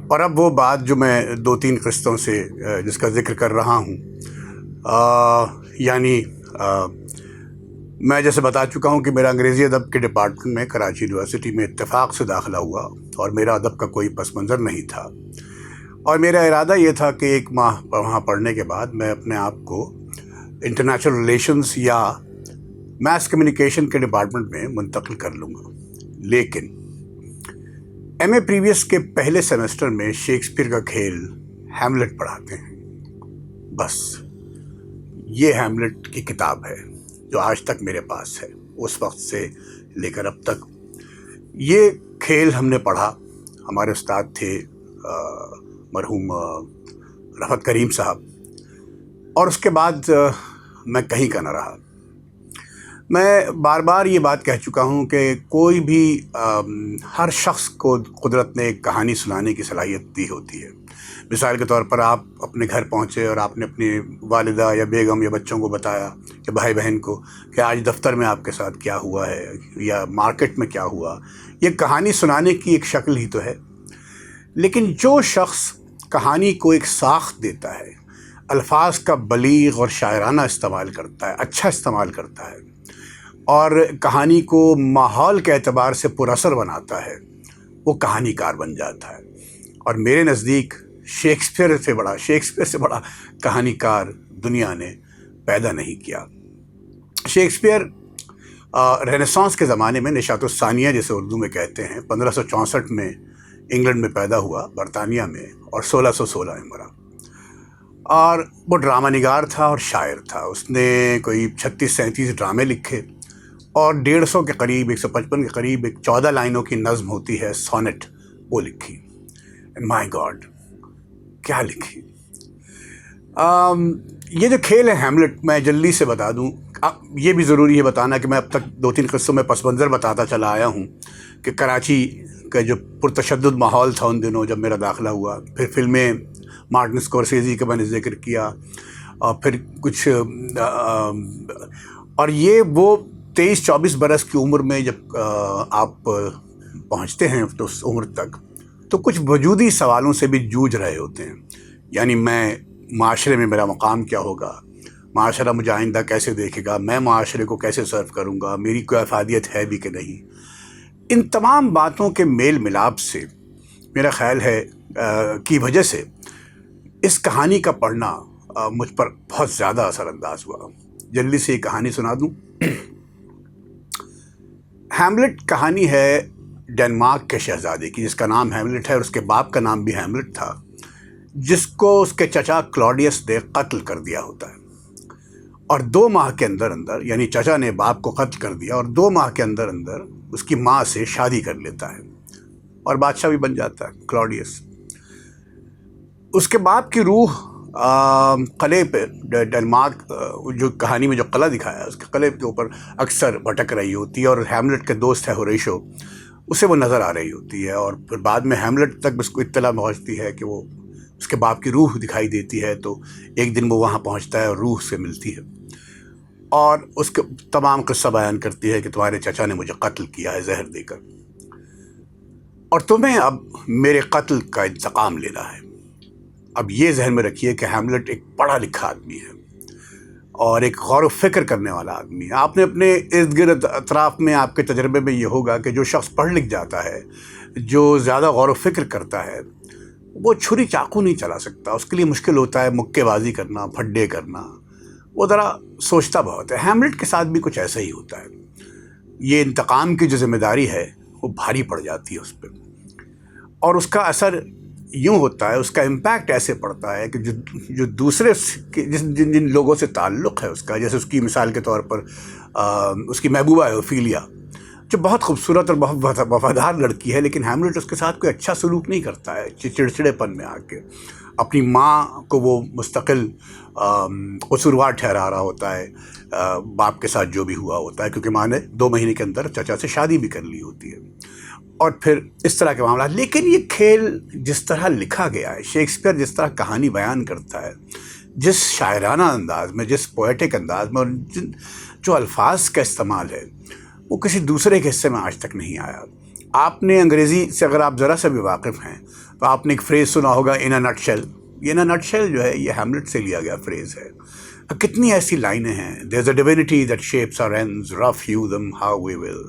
اور اب وہ بات جو میں 2-3 قسطوں سے جس کا ذکر کر رہا ہوں، یعنی میں جیسے بتا چکا ہوں کہ میرا انگریزی ادب کے ڈپارٹمنٹ میں کراچی یونیورسٹی میں اتفاق سے داخلہ ہوا، اور میرا ادب کا کوئی پس منظر نہیں تھا، اور میرا ارادہ یہ تھا کہ 1 ماہ وہاں پڑھنے کے بعد میں اپنے آپ کو انٹرنیشنل ریلیشنز یا میس کمیونیکیشن کے ڈپارٹمنٹ میں منتقل کر لوں گا۔ لیکن ایم اے پریویس کے پہلے سیمسٹر میں شیکسپیئر کا کھیل ہیملٹ پڑھاتے ہیں۔ بس یہ ہیملٹ کی کتاب ہے جو آج تک میرے پاس ہے، اس وقت سے لے کر اب تک۔ یہ کھیل ہم نے پڑھا، ہمارے استاد تھے مرحوم رفعت کریم صاحب، اور اس کے بعد میں کہیں کا نہ رہا۔ میں بار بار یہ بات کہہ چکا ہوں کہ کوئی بھی ہر شخص کو قدرت نے ایک کہانی سنانے کی صلاحیت دی ہوتی ہے۔ مثال کے طور پر آپ اپنے گھر پہنچے اور آپ نے اپنی والدہ یا بیگم یا بچوں کو بتایا یا بھائی بہن کو کہ آج دفتر میں آپ کے ساتھ کیا ہوا ہے یا مارکیٹ میں کیا ہوا۔ یہ کہانی سنانے کی ایک شکل ہی تو ہے۔ لیکن جو شخص کہانی کو ایک ساخت دیتا ہے، الفاظ کا بلیغ اور شاعرانہ استعمال کرتا ہے، اچھا استعمال کرتا ہے، اور کہانی کو ماحول کے اعتبار سے پر اثر بناتا ہے، وہ کہانی کار بن جاتا ہے۔ اور میرے نزدیک شیکسپیئر سے بڑا کہانی کار دنیا نے پیدا نہیں کیا۔ شیکسپیئر رینیسانس کے زمانے میں، نشاط الثانیہ جسے اردو میں کہتے ہیں، 1564 میں انگلینڈ میں پیدا ہوا، برطانیہ میں، اور 1616 میں مرا۔ اور وہ ڈرامہ نگار تھا اور شاعر تھا۔ اس نے کوئی 36-37 ڈرامے لکھے، اور 150 کے قریب، 155 کے قریب ایک 14 لائنوں کی نظم ہوتی ہے سونٹ، وہ لکھی۔ مائی گاڈ، کیا لکھی! یہ جو کھیل ہے ہیملٹ، میں جلدی سے بتا دوں، یہ بھی ضروری ہے بتانا کہ میں اب تک 2-3 قصوں میں پس منظر بتاتا چلا آیا ہوں کہ کراچی کا جو پرتشدد ماحول تھا ان دنوں جب میرا داخلہ ہوا، پھر فلمیں مارٹن اسکورسیزی کا میں نے ذکر کیا، اور پھر کچھ اور یہ وہ 23-24 برس کی عمر میں جب آپ پہنچتے ہیں تو اس عمر تک تو کچھ وجودی سوالوں سے بھی جوجھ رہے ہوتے ہیں۔ یعنی میں معاشرے میں میرا مقام کیا ہوگا، معاشرہ مجھے آئندہ کیسے دیکھے گا، میں معاشرے کو کیسے سرو کروں گا، میری کوئی افادیت ہے بھی کہ نہیں۔ ان تمام باتوں کے میل ملاپ سے میرا خیال ہے کی وجہ سے اس کہانی کا پڑھنا مجھ پر بہت زیادہ اثر انداز ہوا۔ جلدی سے یہ کہانی سنا دوں۔ ہیملٹ کہانی ہے ڈنمارک کے شہزادے کی، جس کا نام ہیملٹ ہے، اور اس کے باپ کا نام بھی ہیملٹ تھا، جس کو اس کے چچا کلاڈیس نے قتل کر دیا ہوتا ہے۔ اور 2 ماہ کے اندر اندر، یعنی چچا نے باپ کو قتل کر دیا، اور 2 ماہ کے اندر اندر اس کی ماں سے شادی کر لیتا ہے، اور بادشاہ بھی بن جاتا ہے کلاڈیس۔ اس کے باپ کی روح قلعے پہ، ڈنمارک جو کہانی میں جو قلعہ دکھایا ہے، اس کے قلعے کے اوپر اکثر بھٹک رہی ہوتی ہے، اور ہیملٹ کے دوست ہے ہوریشو، اسے وہ نظر آ رہی ہوتی ہے، اور پھر بعد میں ہیملٹ تک اس کو اطلاع پہنچتی ہے کہ وہ اس کے باپ کی روح دکھائی دیتی ہے، تو ایک دن وہ وہاں پہنچتا ہے اور روح سے ملتی ہے، اور اس کے تمام قصہ بیان کرتی ہے کہ تمہارے چچا نے مجھے قتل کیا ہے زہر دے کر، اور تمہیں اب میرے قتل کا انتقام لینا ہے۔ اب یہ ذہن میں رکھیے کہ ہیملٹ ایک پڑھا لکھا آدمی ہے اور ایک غور و فکر کرنے والا آدمی ہے۔ آپ نے اپنے ارد گرد اطراف میں، آپ کے تجربے میں یہ ہوگا کہ جو شخص پڑھ لکھ جاتا ہے، جو زیادہ غور و فکر کرتا ہے، وہ چھری چاقو نہیں چلا سکتا، اس کے لیے مشکل ہوتا ہے مکے بازی کرنا، پھڈے کرنا، وہ ذرا سوچتا بہت ہے۔ ہیملٹ کے ساتھ بھی کچھ ایسا ہی ہوتا ہے۔ یہ انتقام کی جو ذمہ داری ہے وہ بھاری پڑ جاتی ہے اس پہ، اور اس کا اثر یوں ہوتا ہے، اس کا امپیکٹ ایسے پڑتا ہے کہ جو دوسرے جن لوگوں سے تعلق ہے اس کا، جیسے اس کی مثال کے طور پر اس کی محبوبہ ہے اوفیلیا، جو بہت خوبصورت اور بہت وفادار لڑکی ہے، لیکن ہیملٹ اس کے ساتھ کوئی اچھا سلوک نہیں کرتا ہے، چڑچڑے پن میں آ کے اپنی ماں کو وہ مستقل قصوروار ٹھہرا رہا ہوتا ہے، باپ کے ساتھ جو بھی ہوا ہوتا ہے، کیونکہ ماں نے 2 مہینے کے اندر چچا سے شادی بھی کر لی ہوتی ہے، اور پھر اس طرح کے معاملات۔ لیکن یہ کھیل جس طرح لکھا گیا ہے، شیکسپیئر جس طرح کہانی بیان کرتا ہے، جس شاعرانہ انداز میں، جس پوئٹک انداز میں، اور جو الفاظ کا استعمال ہے، وہ کسی دوسرے کے حصے میں آج تک نہیں آیا۔ آپ نے انگریزی سے اگر آپ ذرا سے بھی واقف ہیں تو آپ نے ایک فریز سنا ہوگا ان اے نٹ شیل. یہ ان اے نٹ شیل جو ہے یہ ہیملٹ سے لیا گیا فریز ہے. کتنی ایسی لائنیں ہیں. There is a divinity that shapes our ends rough hew them how we will.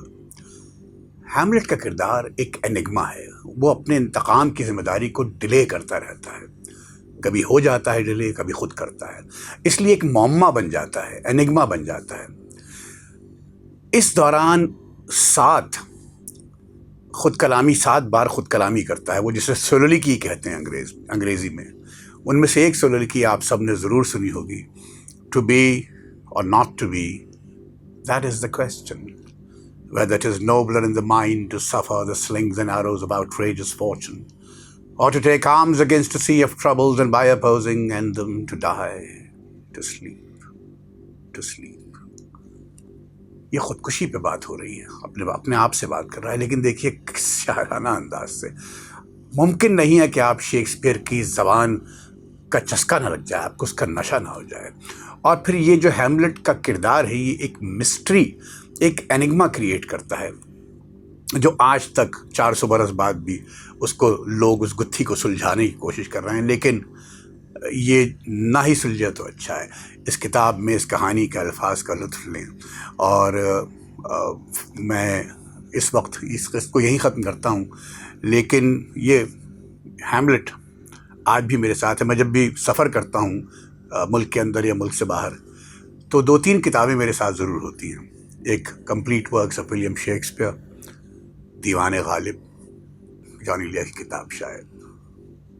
Hamlet کا کردار ایک انگما ہے. وہ اپنے انتقام کی ذمہ داری کو ڈیلے کرتا رہتا ہے. کبھی ہو جاتا ہے ڈیلے, کبھی خود کرتا ہے. اس لیے ایک معمہ بن جاتا ہے, انگما بن جاتا ہے. اس دوران 7 بار خود کلامی کرتا ہے, وہ جسے سولولیکی کہتے ہیں انگریزی میں. ان میں سے ایک سولولیکی آپ سب نے ضرور سنی ہوگی. To be or not to be, that is the question. Whether it is nobler in the mind to suffer the slings and arrows of outrageous fortune, or to take arms against a sea of troubles and by opposing end them to die, to sleep, to sleep. یہ خودکشی پہ بات ہو رہی ہے, اپنے آپ سے بات کر رہا ہے. لیکن دیکھیے کس شاعرانہ انداز سے. ممکن نہیں ہے کہ آپ شیکسپیئر کی زبان کا چسکا نہ لگ جائے, آپ کو اس کا نشہ نہ ہو جائے. اور پھر یہ جو ہیملٹ کا کردار ہے یہ ایک مسٹری, ایک انگما کریٹ کرتا ہے جو آج تک 400 برس بعد بھی اس کو لوگ اس گتھی کو سلجھانے کی کوشش کر رہے ہیں. لیکن یہ نہ ہی سلجھے تو اچھا ہے. اس کتاب میں اس کہانی کے الفاظ کا لطف لیں. اور میں اس وقت اس قسط کو یہیں ختم کرتا ہوں. لیکن یہ ہیملٹ آج بھی میرے ساتھ ہے. میں جب بھی سفر کرتا ہوں ملک کے اندر یا ملک سے باہر, تو 2-3 کتابیں میرے ساتھ ضرور ہوتی ہیں. ایک complete works of William Shakespeare, دیوان غالب, جان ایلیا کی کتاب شاید,